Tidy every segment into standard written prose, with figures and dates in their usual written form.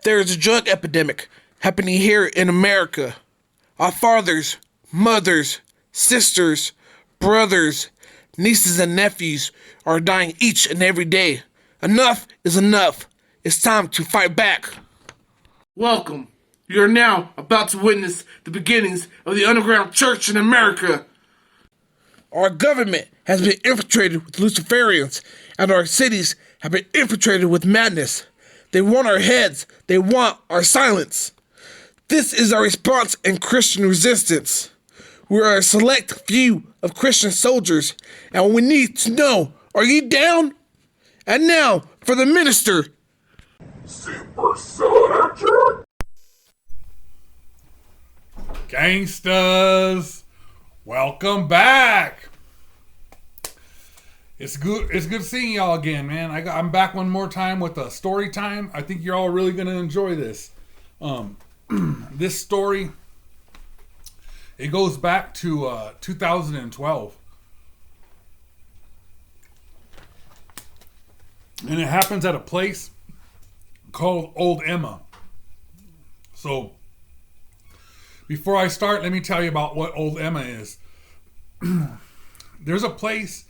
There is a drug epidemic happening here in America. Our fathers, mothers, sisters, brothers, nieces, and nephews are dying each and every day. Enough is enough. It's time to fight back. Welcome. You are now about to witness the beginnings of the underground church in America. Our government has been infiltrated with Luciferians, and our cities have been infiltrated with madness. They want our heads. They want our silence. This is our response in Christian resistance. We are a select few of Christian soldiers, and we need to know, are you down? And now, for the minister. Super Soldier! Gangstas, welcome back. It's good seeing y'all again, man. I'm back one more time with a story time. I think you're all really gonna enjoy this. This story, it goes back to 2012, and it happens at a place called Old Emma. So before I start, let me tell you about what Old Emma is. There's a place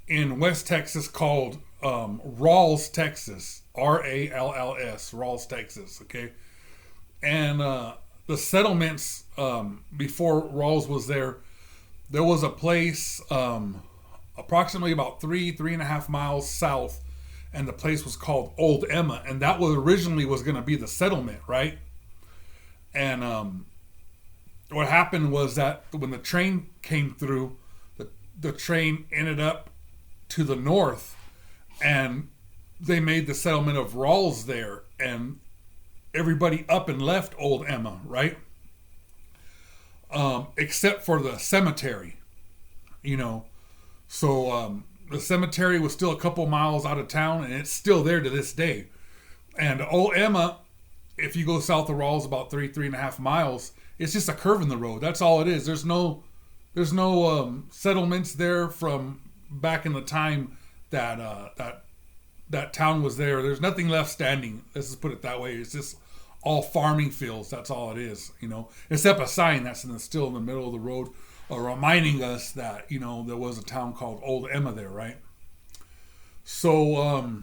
in West Texas called Ralls, Texas. R-A-L-L-S, Ralls, Texas, okay? And the settlements, before Ralls was there was a place approximately about 3.5 miles south, and the place was called Old Emma, and that was originally going to be the settlement, right? And what happened was that when the train came through, the train ended up to the north, and they made the settlement of Ralls there, and everybody up and left Old Emma, right? Except for the cemetery, you know. So the cemetery was still a couple miles out of town, and it's still there to this day. And Old Emma, if you go south of Ralls about 3.5 miles, it's just a curve in the road. That's all it is. There's no settlements there from back in the time that town was there. There's nothing left standing. Let's just put it that way. It's just all farming fields. That's all it is, you know. Except a sign that's still in the middle of the road, reminding us that, you know, there was a town called Old Emma there, right? So,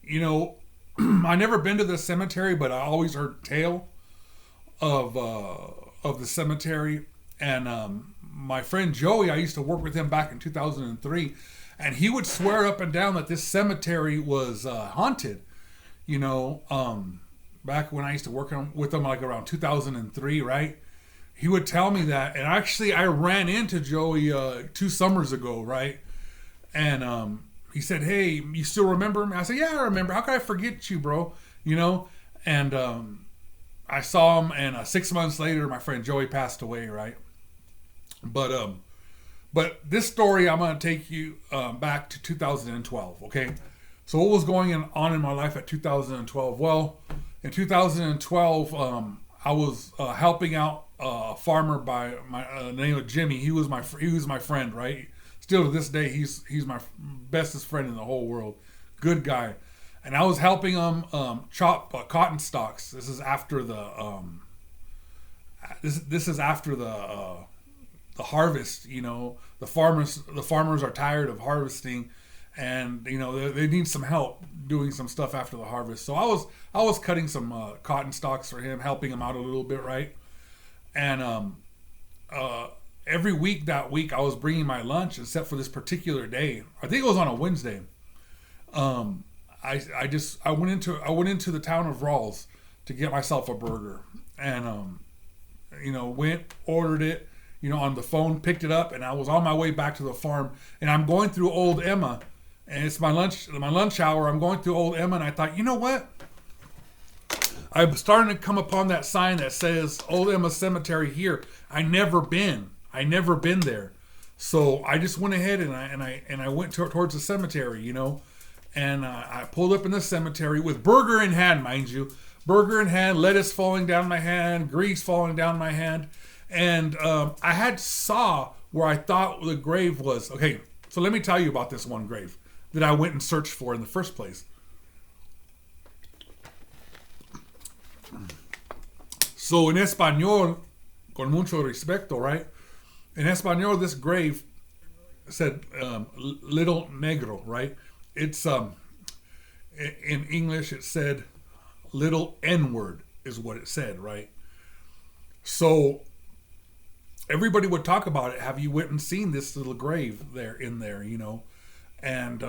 you know, I never been to the cemetery, but I always heard tale of the cemetery. And my friend Joey, I used to work with him back in 2003, and he would swear up and down that this cemetery was haunted. You know, back when I used to work with him, like around 2003, right? He would tell me that, and actually I ran into Joey 2 summers ago, right? And he said, "Hey, you still remember me?" I said, "Yeah, I remember. How could I forget you, bro?" You know, and I saw him, and 6 months later, my friend Joey passed away, right? But this story, I'm going to take you back to 2012, okay? So what was going on in my life at 2012? Well, in 2012, I was helping out a farmer by the name of Jimmy. He was my friend, right? Still to this day, he's my bestest friend in the whole world. Good guy. And I was helping him chop cotton stalks. This is after the this is after the harvest. You know, the farmers are tired of harvesting, and you know they need some help doing some stuff after the harvest. So I was cutting some cotton stalks for him, helping him out a little bit, right? And every week that week I was bringing my lunch, except for this particular day. I think it was on a Wednesday. I went into the town of Ralls to get myself a burger, and you know, ordered it, you know, on the phone, picked it up, and I was on my way back to the farm, and I'm going through Old Emma, and it's my lunch hour. I'm going through Old Emma, and I thought, you know what? I'm starting to come upon that sign that says Old Emma Cemetery here. I never been there, so I just went ahead and I went towards the cemetery, you know. And I pulled up in the cemetery with burger in hand, mind you. Burger in hand, lettuce falling down my hand, grease falling down my hand. And I had saw where I thought the grave was. Okay, so let me tell you about this one grave that I went and searched for in the first place. So in Espanol, con mucho respeto, right? In Espanol, this grave said little negro, right? It's in English it said little N-word is what it said, right? So everybody would talk about it. Have you went and seen this little grave there in there, you know? And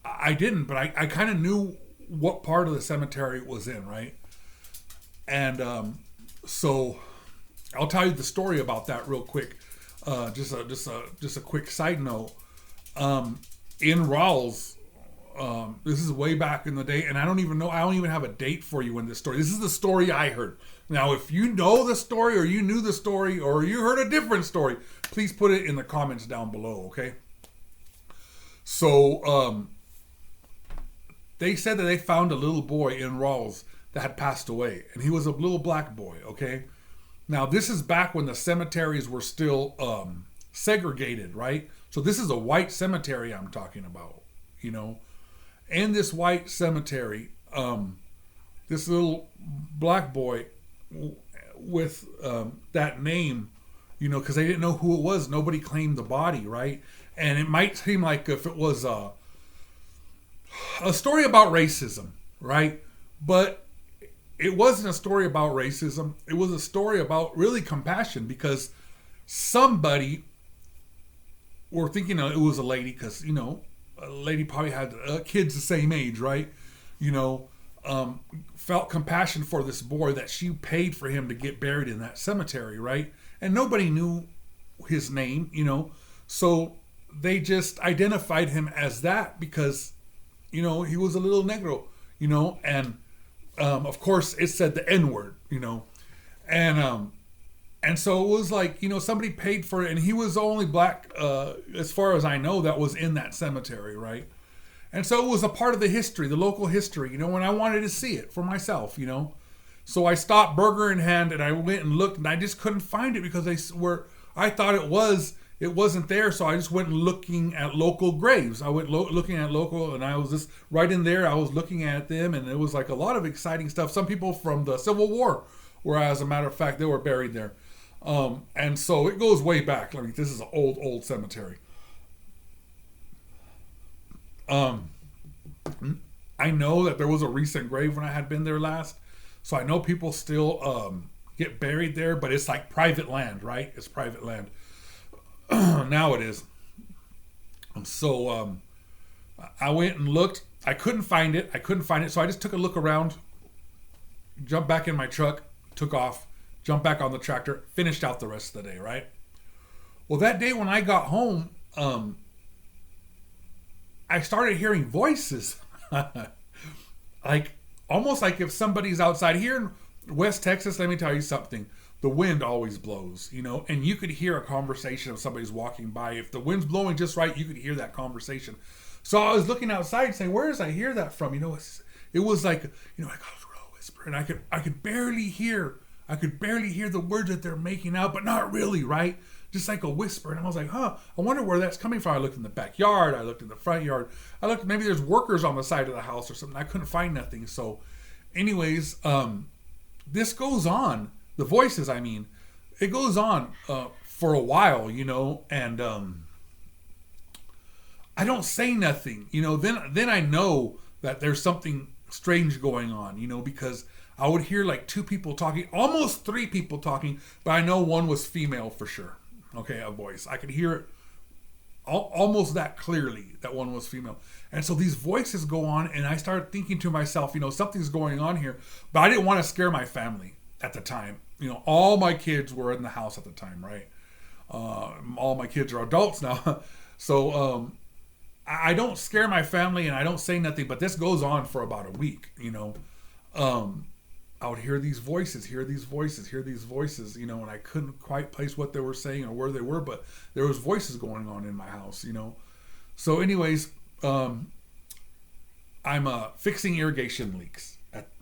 I didn't, but I kind of knew what part of the cemetery it was in, right? And so I'll tell you the story about that real quick. Just a quick side note. In Rawls, this is way back in the day, and I don't even have a date for you in this story. This is the story I heard. Now, if you know the story, or you knew the story, or you heard a different story, please put it in the comments down below, okay? So, they said that they found a little boy in Rawls that had passed away, and he was a little black boy, okay? Now, this is back when the cemeteries were still segregated, right? So this is a white cemetery I'm talking about, you know? In this white cemetery, this little black boy with that name, you know, because they didn't know who it was. Nobody claimed the body, right? And it might seem like if it was a story about racism, right? But it wasn't a story about racism. It was a story about really compassion, because somebody, we're thinking it was a lady, because, you know, a lady probably had kids the same age, right? You know, felt compassion for this boy that she paid for him to get buried in that cemetery, right? And nobody knew his name, you know, so they just identified him as that because, you know, he was a little negro, you know, and of course it said the N-word, you know, and so it was like, you know, somebody paid for it, and he was the only black, as far as I know, that was in that cemetery, right? And so it was a part of the history, the local history, you know, and I wanted to see it for myself, you know. So I stopped burger in hand, and I went and looked, and I just couldn't find it because I thought it wasn't there. So I just went looking at local graves. I went looking at local, and I was just right in there. I was looking at them, and it was like a lot of exciting stuff. Some people from the Civil War, where as a matter of fact, they were buried there. And so it goes way back. I mean, this is an old cemetery. I know that there was a recent grave when I had been there last. So I know people still get buried there, but it's like private land, right? It's private land. Now it is. So I went and looked. I couldn't find it. So I just took a look around, jumped back in my truck, took off, jumped back on the tractor, finished out the rest of the day, right? Well, that day when I got home, I started hearing voices. Like, almost like if somebody's outside. Here in West Texas, let me tell you something. The wind always blows, you know, and you could hear a conversation if somebody's walking by. If the wind's blowing just right, you could hear that conversation. So I was looking outside saying, where does I hear that from? You know, it was like, you know, like a little whisper, and I could barely hear the words that they're making out, but not really, right? Just like a whisper. And I was like, I wonder where that's coming from. I looked in the backyard. I looked in the front yard. I looked, maybe there's workers on the side of the house or something. I couldn't find nothing. So anyways, this goes on. The voices, I mean, it goes on for a while, you know, and I don't say nothing, you know, then I know that there's something strange going on, you know, because I would hear like two people talking, almost three people talking, but I know one was female for sure. Okay, a voice. I could hear it almost that clearly that one was female. And so these voices go on, and I started thinking to myself, you know, something's going on here, but I didn't want to scare my family at the time. You know, all my kids were in the house at the time, right? All my kids are adults now. So I don't scare my family, and I don't say nothing, but this goes on for about a week, you know. I would hear these voices, you know, and I couldn't quite place what they were saying or where they were, but there was voices going on in my house, you know. So anyways, I'm fixing irrigation leaks.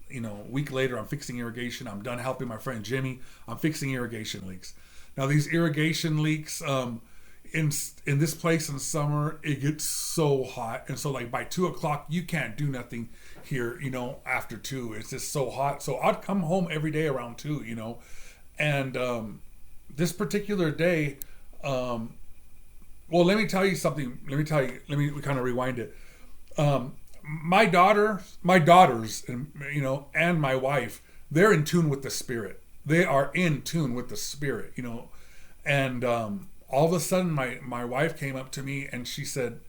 You know, a week later, I'm fixing irrigation. I'm done helping my friend Jimmy. I'm fixing irrigation leaks. Now, these irrigation leaks, in this place in summer, it gets so hot, and so like by 2 o'clock, you can't do nothing here. After 2, it's just so hot. So I'd come home every day around 2. And this particular day, well, let me tell you something. Let me kind of rewind it. My daughters, and my wife, they're in tune with the Spirit. They are in tune with the Spirit, and all of a sudden, my wife came up to me and she said,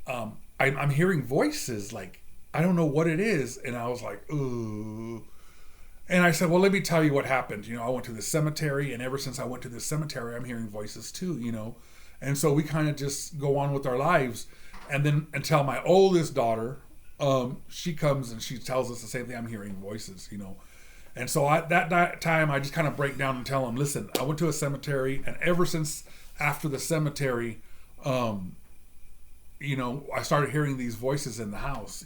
I'm hearing voices, like, I don't know what it is. And I was like, ooh. And I said, well, let me tell you what happened. I went to the cemetery, and ever since I went to the cemetery, I'm hearing voices too, And so we kind of just go on with our lives. And then until my oldest daughter, she comes and she tells us the same thing. I'm hearing voices, And so at that time, I just kind of break down and tell them, listen, I went to a cemetery, and ever since after the cemetery, I started hearing these voices in the house,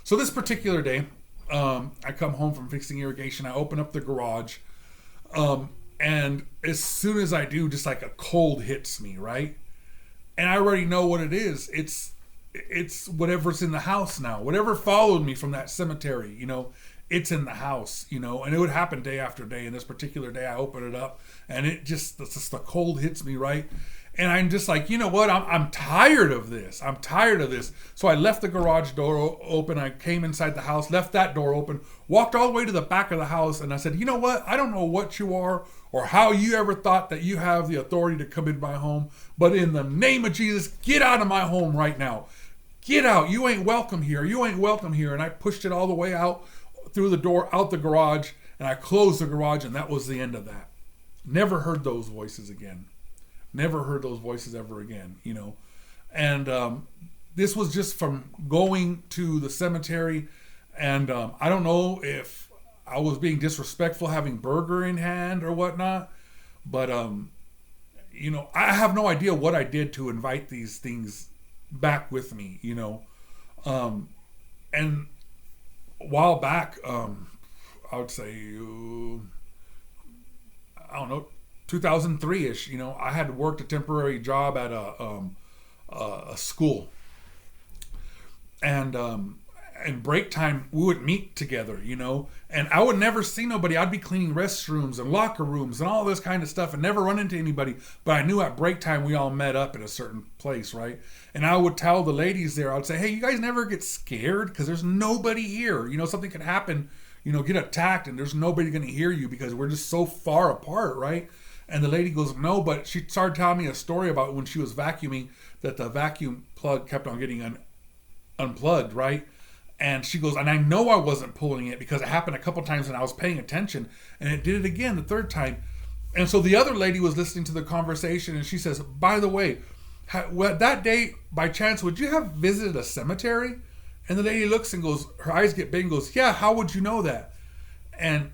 So this particular day, I come home from fixing irrigation. I open up the garage, and as soon as I do, just like a cold hits me, right? And I already know what it is. It's whatever's in the house now. Whatever followed me from that cemetery, it's in the house, and it would happen day after day. And this particular day, I open it up, and it's just the cold hits me, right? And I'm just like, you know what? I'm tired of this. I'm tired of this. So I left the garage door open. I came inside the house, left that door open, walked all the way to the back of the house, and I said, you know what? I don't know what you are or how you ever thought that you have the authority to come into my home, but in the name of Jesus, get out of my home right now. Get out. You ain't welcome here. You ain't welcome here. And I pushed it all the way out through the door, out the garage, and I closed the garage, and that was the end of that. Never heard those voices again. Never heard those voices ever again, And this was just from going to the cemetery. And I don't know if I was being disrespectful having burger in hand or whatnot. But, I have no idea what I did to invite these things back with me, And a while back, I would say, I don't know, 2003-ish, I had worked a temporary job at a school, and break time we would meet together, and I would never see nobody. I'd be cleaning restrooms and locker rooms and all this kind of stuff, and never run into anybody. But I knew at break time we all met up at a certain place, right? And I would tell the ladies there, I'd say, hey, you guys never get scared because there's nobody here. Something could happen, get attacked, and there's nobody going to hear you because we're just so far apart, right? And the lady goes, no, but she started telling me a story about when she was vacuuming that the vacuum plug kept on getting unplugged, right? And she goes, and I know I wasn't pulling it because it happened a couple times and I was paying attention, and it did it again the third time. And so the other lady was listening to the conversation, and she says, by the way, that day, by chance, would you have visited a cemetery? And the lady looks and goes, her eyes get big and goes, yeah, how would you know that? And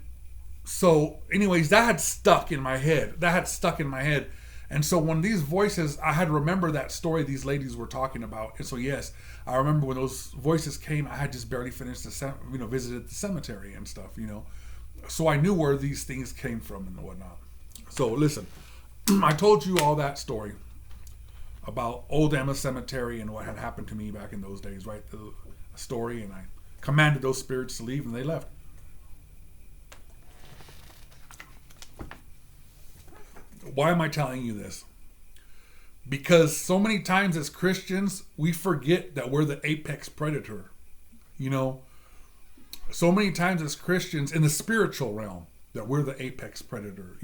so anyways, that had stuck in my head. And so when these voices, I had to remember that story these ladies were talking about. And so yes, I remember when those voices came, I had just barely finished visited the cemetery and stuff, So I knew where these things came from and whatnot. So listen, I told you all that story about Old Emma Cemetery and what had happened to me back in those days, right? The story, and I commanded those spirits to leave, and they left. Why am I telling you this? Because so many times as Christians, we forget that we're the apex predator. So many times as Christians in the spiritual realm, that we're the apex predator.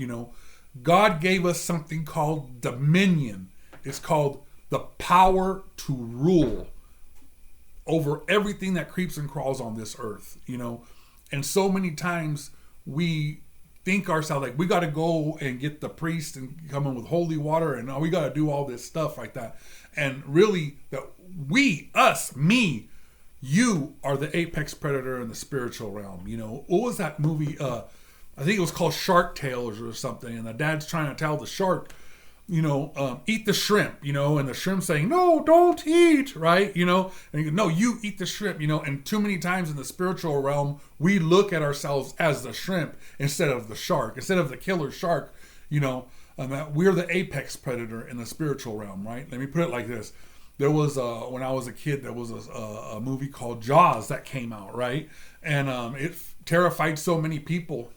God gave us something called dominion. It's called the power to rule over everything that creeps and crawls on this earth. And so many times we think ourselves like we got to go and get the priest and come in with holy water, and we got to do all this stuff like that. And really, that me, you are the apex predator in the spiritual realm. What was that movie? I think it was called Shark Tales or something. And the dad's trying to tell the shark, eat the shrimp, and the shrimp saying, no, don't eat, right? And he goes, no, you eat the shrimp, and too many times in the spiritual realm, we look at ourselves as the shrimp instead of the shark, instead of the killer shark, that we're the apex predator in the spiritual realm, right? Let me put it like this. There was when I was a kid, there was a movie called Jaws that came out, right? And it terrified so many people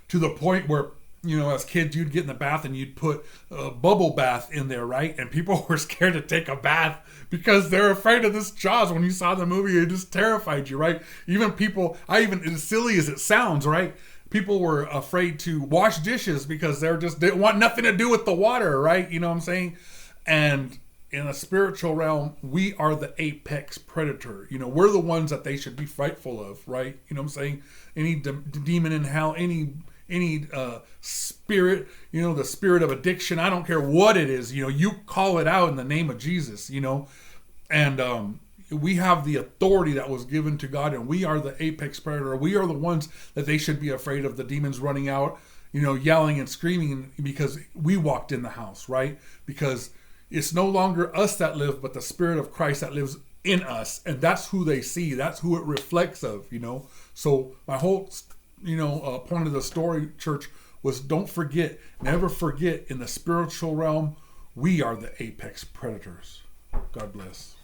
to the point where, as kids, you'd get in the bath and you'd put a bubble bath in there, right? And people were scared to take a bath because they're afraid of this Jaws. When you saw the movie, it just terrified you, right? Even people, as silly as it sounds, right? People were afraid to wash dishes because they didn't want nothing to do with the water, right? You know what I'm saying? And in a spiritual realm, we are the apex predator. We're the ones that they should be frightful of, right? You know what I'm saying? Any demon in hell, any spirit, the spirit of addiction, I don't care what it is, you call it out in the name of Jesus, and we have the authority that was given to God, and we are the apex predator. We are the ones that they should be afraid of, the demons running out, yelling and screaming because we walked in the house, right? Because it's no longer us that live, but the Spirit of Christ that lives in us, and that's who they see. That's who it reflects of, So my whole point of the story, church, was never forget, in the spiritual realm, we are the apex predators. God bless.